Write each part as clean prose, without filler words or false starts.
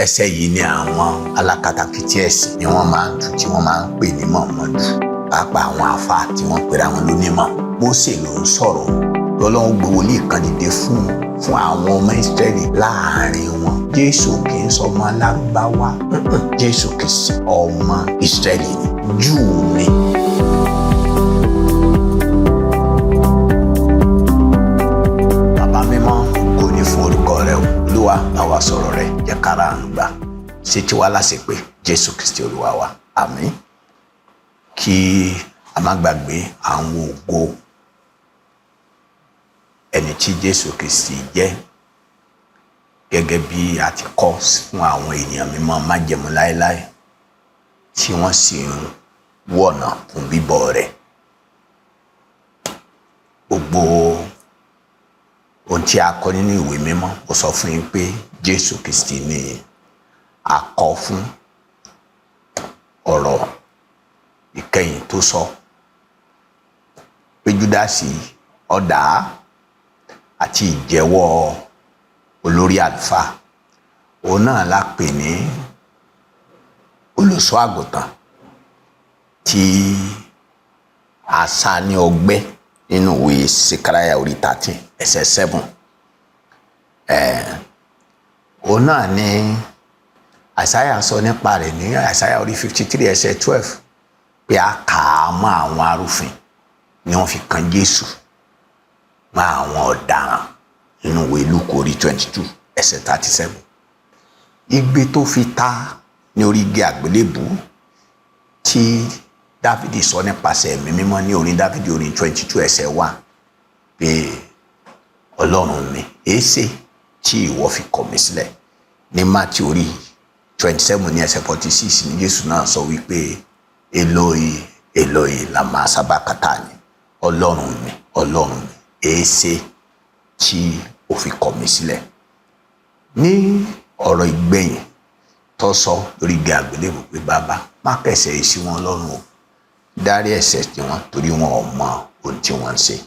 ẹsẹ̀ yìí ni àwọn alákatakítí ẹ̀sìn ni wọ́n máa ń tú tí wọ́n máa ń pè ní Mọ̀mọ́dù, pàápàá àwọn àfáà tí wọ́n pera wọn lónímọ̀. Mósè ló ń sọ̀rọ̀, lọ́lọ́run gbé wòlíì kan dìde fún àwọn ọmọ Ísírẹ́lì láàrin wọn. Jésù kì í sọ ọmọ Lárúbáwá, Jésù kì í sí ọmọ Ísírẹ́lì ni, Júù ni. Bàbá mímọ́, ògo ni fún orúkọ rẹ o. Olúwa bá wa sọ̀rọ̀ rẹ, jẹ́ kára àánú gbà. Ṣé tí wàá láṣepé Jésù Kristi Olúwa wa, àmín. Kí a má gbàgbé àwọn ògo ẹni tí Jésù Kristi jẹ́, gẹ́gẹ́ bí a ti kọ́ fún àwọn ènìyàn mímọ́ májẹ̀mú láéláé tí wọ́n sì ń wọ̀nà fún bíbọ̀ rẹ̀. Gbogbo ohun tí a kọ́ nínú ìwé mímọ́, ó sọ fún yín pé Jésù Kristi ni a kọ́ fún ọ̀rọ̀ ìkẹyìn tó sọ pé Júdásì ọ̀dà àti ìjẹ́wọ́ olórí àlùfáà, òun náà la pè ní olùṣọ́ àgùntàn tí a sá ní ọgbẹ́ nínú ìwé Sekaraya orí 13 ẹsẹ̀ 7. Òun náà ni Àìsáyà sọ nípa rẹ̀ ní Àìsáyà orí 53 ẹsẹ̀ 12 pé a kà á mọ́ àwọn arúfin ni wọ́n fi kan Jésù mọ́ àwọn ọ̀daràn nínú ìwé Lúùkù orí 22 ẹsẹ̀ 37. Igbe tó fi ta ní orí igi àgbélébù tí Dáfídì sọ nípasẹ̀ ẹ̀mí mímọ́ ní orin Dáfídì orí 22 ẹsẹ̀ 1 pé Ọlọ́run mi, èéṣe tí ìwọ fi kọ̀ mí sílẹ̀. Ní Mátíù orí 27 ní ẹsẹ̀ 46 ní Jésù náà sọ wípé Eloi Eloi lama sabakatani, Ọlọ́run mi, Ọlọ́run mi, èéṣe tí ó fi kọ̀ mí sílẹ̀. Ní ọ̀rọ̀ ìgbẹ̀yìn tó sọ lórí igi àgbélébù pé bàbá má kẹsẹ̀ èsì wọn lọ́rùn o, dárí ẹ̀ṣẹ̀ tí wọ́n, torí wọn ò mọ ohun tí wọ́n ń ṣe.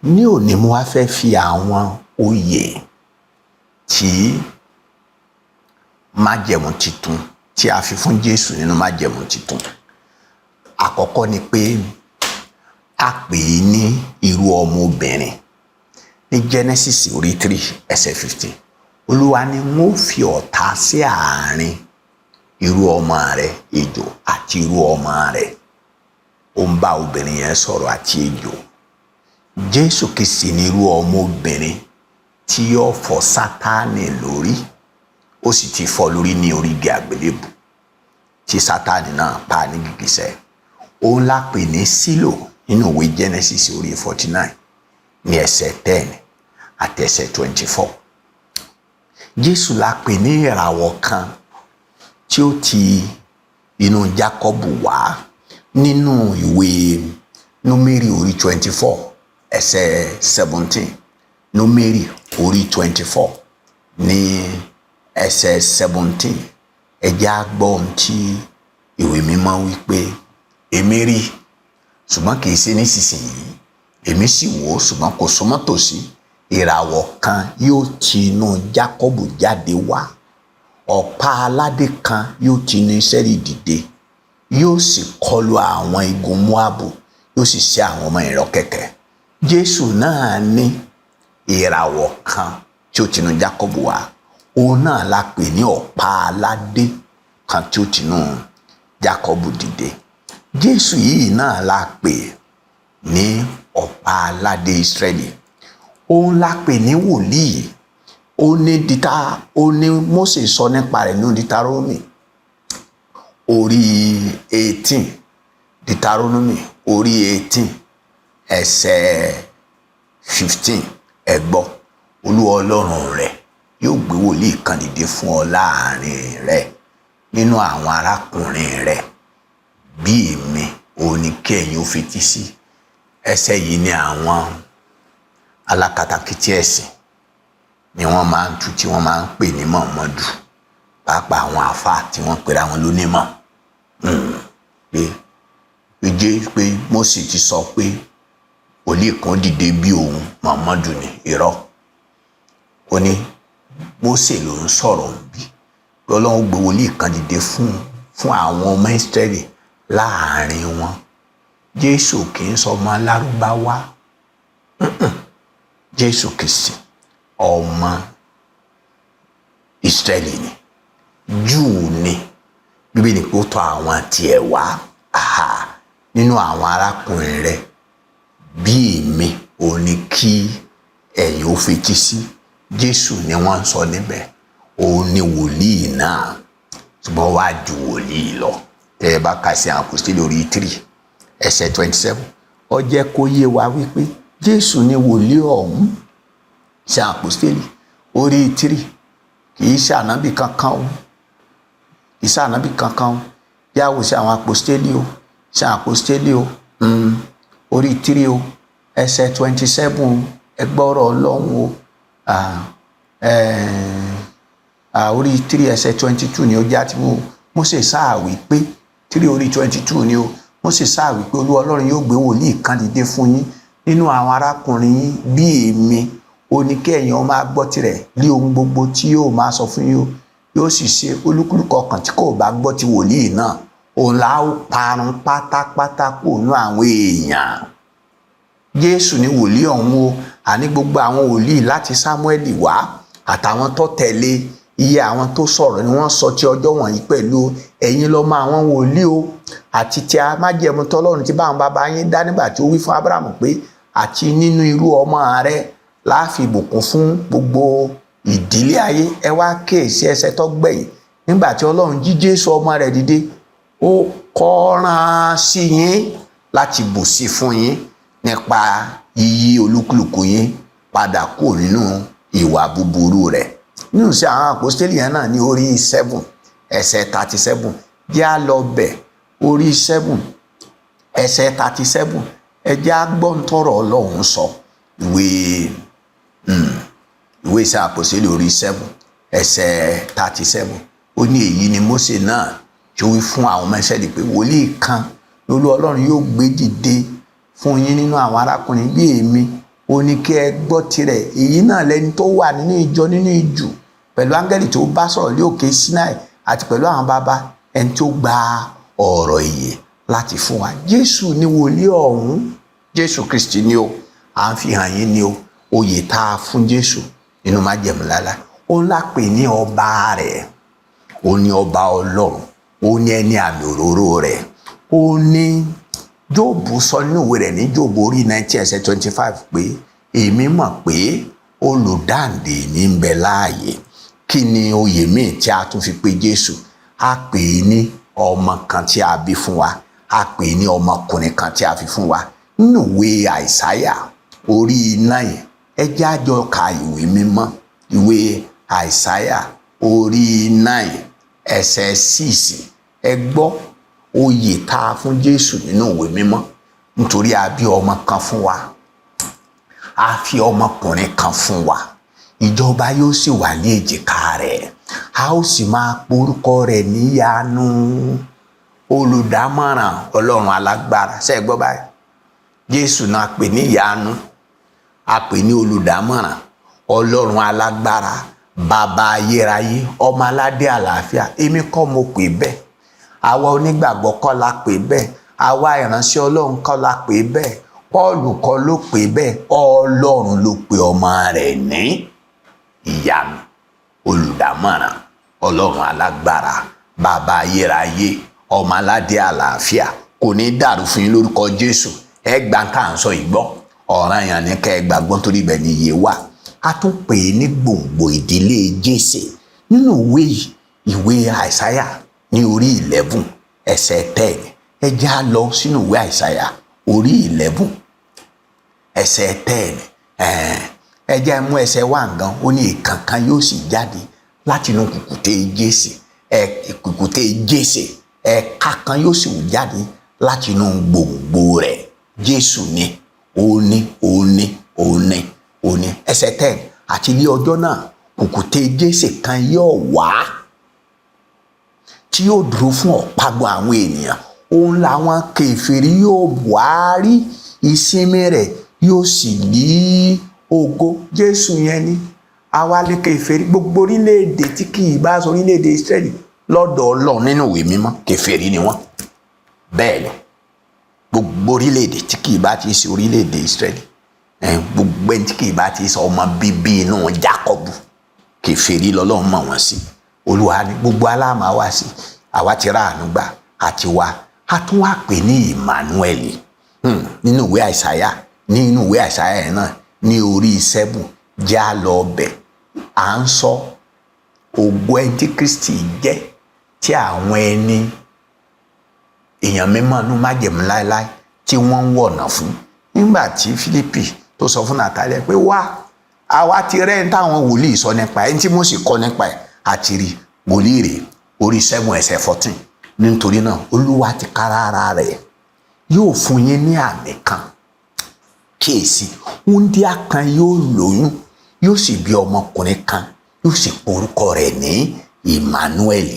Ní òní mo wá fẹ́ fi àwọn oyè tí májẹ̀mú titun tí a fi fún Jésù nínú májẹ̀mú titun. Àkọ́kọ́ ni pé a pè é ní irú ọmọ obìnrin. Ní Genesis orí 3 ẹsẹ̀ 15, Olúwa ni wọ́n fi ọ̀tá sí àárín irú ọmọ rẹ̀ ejò àti irú ọmọ rẹ̀. Ó ń bá obìnrin yẹn sọ̀rọ̀ àti ejò. Jésù Kristi ni irú ọmọ obìnrin tí yóò fọ́ Sátánì lórí, ó sì ti fọ́ lórí ní orí igi àgbélébù tí Sátánì náà pa ní gìgísẹ̀. Òun la pè ní Sílò nínú ìwé Genesis orí 49 ní ẹsẹ̀ 10 àti ẹsẹ̀ 24. Jésù la pè ní ìràwọ̀ kan tí ó ti inú Jákọ́bù wá nínú ìwé Númérì orí 24 ẹsẹ̀ 17. Númérì orí 24 ní ẹsẹ̀ 17. Ẹ jẹ́ á gbọ́ ohun tí ìwé mímọ́ wí pé èmi rí ṣùgbọ́n kì í ṣe nísinsìnyí, èmi sì wò ṣùgbọ́n kò súnmọ́ tòsí, ìràwọ̀ kan yóò ti inú Jákọ́bù jáde wá, ọ̀pá aládé kan yóò ti inú Ísírẹ́lì dìde, yóò sì kọlu àwọn igun Móábù, yóò sì ṣẹ́ àwọn ọmọ ìrọ̀ kẹ̀kẹ́. Jésù náà ní ìràwọ̀ kan tí ó ti inú Jákọ́bù wá, òun náà la pè ní ọ̀pá aládé kan tí ó ti inú Jákọ́bù dìde. Jésù yìí náà la pè ní ọ̀pá aládé Ísírẹ́lì. Òun la pè ní wòlíì. Ó ní Mósè sọ nípa rẹ̀ ní Dítárónómì orí 18, Dítárónómì orí 18 ẹsẹ̀ 15. Ẹ gbọ́, Olúwa Ọlọ́run rẹ̀ yóò gbé wòlíì kan dìde fún ọ láàrin rẹ̀ nínú àwọn arákùnrin rẹ̀ bí èmi, òun ni kí ẹ̀yin ó fetí sí. Ẹsẹ̀ yìí ni àwọn alákatakítí ẹ̀sìn ni wọ́n máa ń tú tí wọ́n máa ń pè ní Mọ̀mọ́dù, pàápàá àwọn àfáà tí wọ́n pera wọn lónímọ̀. Pé Mósè ti sọ pé wòlíì kan dìde bí òun, Mọ̀mọ́dù ni, irọ́. Ó ní Mósè ló ń sọ̀rọ̀ bí Ọlọ́run gbé wòlíì kan dìde fún àwọn ọmọ Ísírẹ́lì láàrin wọn. Jésù kì í sọmọ Lárúbáwá. Jésù Kristi ọmọ Ísírẹ́lì ni, Júù ni. Bíbélì pé ó tọ̀ àwọn tiẹ̀ wá nínú àwọn arákùnrin rẹ̀ bí èmi ò ní kí ẹ̀yin ó fetí sí. Jésù ni wọ́n ń sọ níbẹ̀, òun ni wòlíì náà, ṣùgbọ́n wá ju wòlíì lọ. Tẹ́ ẹ bá kà sí àwọn Àpọ́stélì orí 3 ẹsẹ̀ 27, ó jẹ́ kó yé wa wípé Jésù ni wòlíì ọ̀hún. Sí àwọn Àpọ́stélì orí 3 kì í ṣe ànábì kankan o, kì í ṣe ànábì kankan o. Yàwó sí àwọn Àpọ́stélì o, sí àwọn Àpọ́stélì o, orí 3 o ẹsẹ̀ 27 o, ẹ gbọ́rọ̀ Ọlọ́run o. Orí 3 ẹsẹ̀ 22 ni ó já tí Mósè sáà wí pé 3 orí 22 ni ó. Mósè sáà wí pé Olúwa Ọlọ́run yóò gbé wòlíì kan dìde fún yín nínú àwọn arákùnrin yín bí èmi, ó ní kí ẹ̀yin ó máa gbọ́ tirẹ̀ lé ohun gbogbo tí yóò máa sọ fún yín, yóò sì ṣe. Olúkúlùkù ọkàn tí kò bá gbọ́ ti wòlíì náà, òun là ó parun pátápátá kúrò nínú àwọn èèyàn. Jésù ni wòlíì ọ̀hún o. Àní gbogbo àwọn wòlíì láti Sámúẹ́lì wá àtàwọn tó tẹ̀lé, iye àwọn tó sọ̀rọ̀ ni wọ́n sọ ti ọjọ́ wọ̀nyí pẹ̀lú ẹ̀yin lọ́mọ àwọn wòlíì o, àti ti májẹ̀mú tọ́lọ́run tí báwọn bàbá yín dá nígbà tí ó wí fún Ábúráhámù pé àti nínú irú ọmọ rẹ̀ la fi ìbùkún fún gbogbo ìdílé ayé. Ẹ wá kíyèsí ẹsẹ̀ tó gbẹ̀yìn, nígbà tí Ọlọ́run jí Jésù ọmọ rẹ̀ dìde, ó kọ́ran sí yín láti bù sí fún yín nípa yíyí olúkúlùkù yín padà kúrò nínú ìwà búburú rẹ̀. Nínú sí àwọn Àpọ́stélì yẹn náà ní orí 7 ẹsẹ̀ 37, jẹ́ á lọ bẹ̀ orí 7 ẹsẹ̀ 37, ẹ jẹ́ á gbọ́ ntọ́rọ̀ Ọlọ́run sọ. Ìwé Iṣẹ́ Àpọ́stélì orí 7 ẹsẹ̀ 37, ó ní èyí ni Mósè náà tí ó wí fún àwọn ọmọ Ísírẹ́lì pé wòlíì kan Olúwa Ọlọ́run yóò gbé dìde fún yín nínú àwọn arákùnrin bí èmi, ó ní kí ẹ gbọ́ tirẹ̀. Èyí náà lẹni tó wà nínú ìjọ nínú ìjù pẹ̀lú áńgẹ́lì tó bá sọ̀rọ̀ lé òkè Sinai àti pẹ̀lú àwọn bàbá, ẹni tó gba ọ̀rọ̀ ìyè láti fún wa. Jésù ni wòlíì ọ̀hún. Jésù Kristi ni o. À ń fi hàn yín ni o. Oyè tá a fún Jésù nínú májẹ̀mú láéláé, ó ń lápè ní ọba rẹ̀, ó ní ọba Ọlọ́run, ó ní ẹni àmì òróró rẹ̀, ó ní. Jóòbù sọ nínú ìwé rẹ̀ ní Jóòbù orí 19 ẹsẹ̀ 25 pé èmi mọ̀ pé olùdáǹdè mi ń bẹ láàyè. Kí ni oyè míì tí a tún fi pè Jésù? A pè é ní ọmọ kan tí a bí fún wa, a pè é ní ọmọkùnrin kan tí a fi fún wa. Nínú ìwé Àìsáyà orí 9, ẹ jẹ́ á jọ ka ìwé mímọ́. Ìwé Àìsáyà orí 9 ẹsẹ̀ 6, ẹ gbọ́ oyè tá a fún Jésù nínú ìwé mímọ́. Nítorí a bí ọmọ kan fún wa, a fi ọmọkùnrin kan fún wa, ìjọba yóò sì wà ní èjìká rẹ̀, a ó sì máa porúkọ rẹ̀ níyanu, olùdámọ̀ràn, Ọlọ́run alágbára. Ṣé ẹ gbọ́ báyìí? Jésù náà pè ní ìyanu, a pè ní olùdámọ̀ràn, Ọlọ́run alágbára, bàbá ayérayé, ọmọ aládé àlàáfíà. Èmi kọ́ mo pè bẹ́ẹ̀, àwa onígbàgbọ́ kọ́ la pè bẹ́ẹ̀, àwa ìránṣẹ́ Ọlọ́run kọ́ la pè bẹ́ẹ̀, Pọ́ọ̀lù kọ́ ló pè bẹ́ẹ̀, Ọlọ́run ló pe ọmọ rẹ̀ ní ìyanu, olùdámọ̀ràn, Ọlọ́run alágbára, bàbá ayérayé, ọmọ aládé àlàáfíà. Kò ní dàrú fún yín lórúkọ Jésù. Ẹ gbà ń kà ń sọ ìgbọ́, ọ̀ranyàn ní kẹ́ ẹ gbàgbọ́ torí ibẹ̀ ni ìyè wà. A tún pè é ní gbòǹgbò ìdílé Jésè nínú ìwé Àìsáyà ní orí 11 ẹsẹ̀ 10. Ẹ jẹ́ á lọ sínú ìwé Àìsáyà orí 11 ẹsẹ̀ 10. Ẹ jẹ́ á mú ẹsẹ̀ 1 gan. Ó ní ìkànkan yóò sì jáde láti inú kùkùté Jésè, kùkùté Jésè, ẹ̀ka kan yóò sì jáde láti inú gbòǹgbò rẹ̀. Jésù ni, ó ní. Ẹsẹ̀ 10, àti ní ọjọ́ náà kùkùté Jésè kan yóò wá tí yóò dúró fún ọ̀págun àwọn ènìyàn. Òun làwọn kèfèrí yóò wá rí, ìsinmi rẹ̀ yóò sì ní ògo. Jésù yẹn ni àwa lè kèfèrí gbogbo orílẹ̀-èdè tí kì í bá sọ orílẹ̀-èdè Ísírẹ́lì lọ́dọ̀ Ọlọ́run nínú ìwé mímọ́ kèfèrí ni wọ́n. bẹ́ẹ̀ ni gbogbo orílẹ̀-èdè tí kì í bá ti ṣe orílẹ̀-èdè Ísírẹ́lì gbogbo ẹni tí kì í bá ti ṣe ọmọ bíbí inú Jákọ́bù kèfèrí lọ́lọ́run mọ̀ wọ́n sí. Olúwa ní gbogbo aláàmà wá sí àwa ti ráàánú gbà àti wá a tún wá pè ní Emmanuel nínú ìwé Àìsáyà yẹn náà ní orí 7 já lọ bẹ̀ à ń sọ ògo ẹni tí Kristi jẹ́ tí àwọn ẹni èèyàn mímọ́ inú májẹ̀mú láéláé tí wọ́n ń wọ̀nà fún nígbà tí Fílípì tó sọ fún Nàtálíà pé wá àwa ti rẹ́ ń táwọn wòlíì sọ nípa ẹni tí Mósè kọ́ nípa ẹ̀ àti rí wòlíì rẹ̀ orí 7 ẹsẹ̀ 14 nítorí náà Olúwa ti kára ara rẹ̀ yóò fún yín ní àmì kan kíyèsí wúńdíá kan yóò lóyún yóò sì bí ọmọkùnrin kan yóò sì pe orúkọ rẹ̀ ní Emmanuel.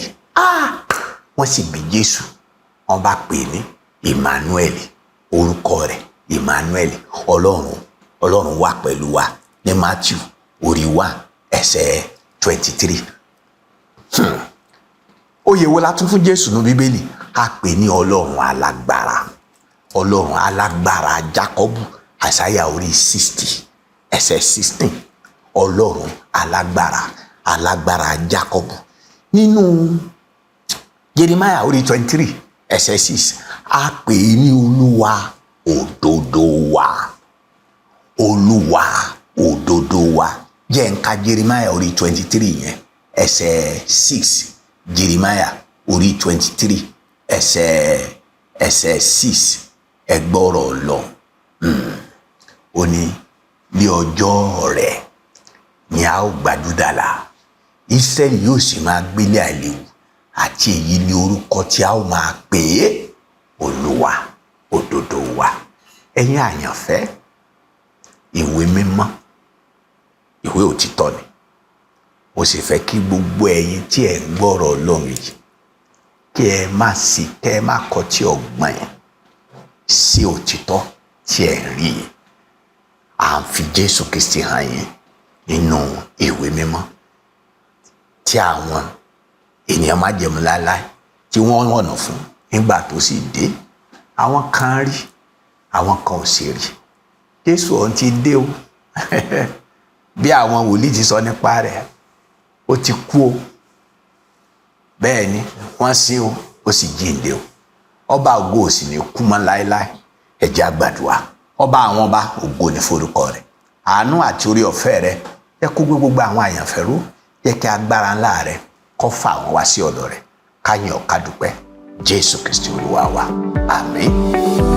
Wọ́n sì bí Jésù wọ́n bá pè ní Emmanuel orúkọ rẹ̀ Emmanuel Ọlọ́run wà pẹ̀lú wa ní Matthew orí 1 ẹsẹ̀ 23. Oyè wo la tún fún Jésù ní Bíbélì? A pè ní Ọlọ́run alágbára Jákọ́bù Àìsáyà orí 60 ẹsẹ̀ 16. Ọlọ́run alágbára Jákọ́bù. Nínú Jeremiah orí 23 ẹsẹ̀ 6 a pè ní Olúwa òdodo wa. Jẹ́ n ka Jeremiah orí 23 yẹn ẹsẹ̀ 6. Jeremiah orí 23 ẹsẹ̀ 6 ẹgbọ́rọ̀ lọ. Ó ní ní ọjọ́ rẹ̀ ni a ó gba Júdà là, Ísírẹ́lì yóò sì máa gbélé àìléwu, àti èyí ni orúkọ tí a ó máa pè é, Olúwa òdodo wa. Ẹ̀yin àyànfẹ́, ìwé mímọ́ ìwé òtítọ́ ni. Ó sì fẹ́ kí gbogbo ẹ̀yin tí ẹ ń gbọ́rọ̀ Ọlọ́run yìí kí ẹ má kọtí ọgbọ́n yẹn sí òtítọ́ tí ẹ ń rí yìí. À ń fi Jésù Kristi hàn yín nínú ìwé mímọ́ tí àwọn ènìyàn májẹ̀mú láéláé tí wọ́n wọ̀nà fún nígbà tó sì dé. Àwọn kan rí àwọn kan ò sì rí. Jésù ọ̀hún ti dé o bí àwọn wòlíì ti sọ nípa rẹ̀, ó ti kú o, bẹ́ẹ̀ ni wọ́n sin o, ó sì jíǹde o. Ọba ògo ò sì ní kú mọ́ láéláé. Ẹ jẹ́ á gbàdúrà. Ọba àwọn ọba, ògo ni forúkọ rẹ̀. Àánú àti orí ọ̀fẹ́ rẹ̀ jẹ́ kó gbé gbogbo àwọn àyànfẹ́ ró. Jẹ́ kí agbára ńlá rẹ̀ kó fà wọ́n wá sí ọ̀dọ̀ rẹ̀. Ká yìn ọ́ ká dúpẹ́. Jésù Kristi Olúwa wa. Àmín.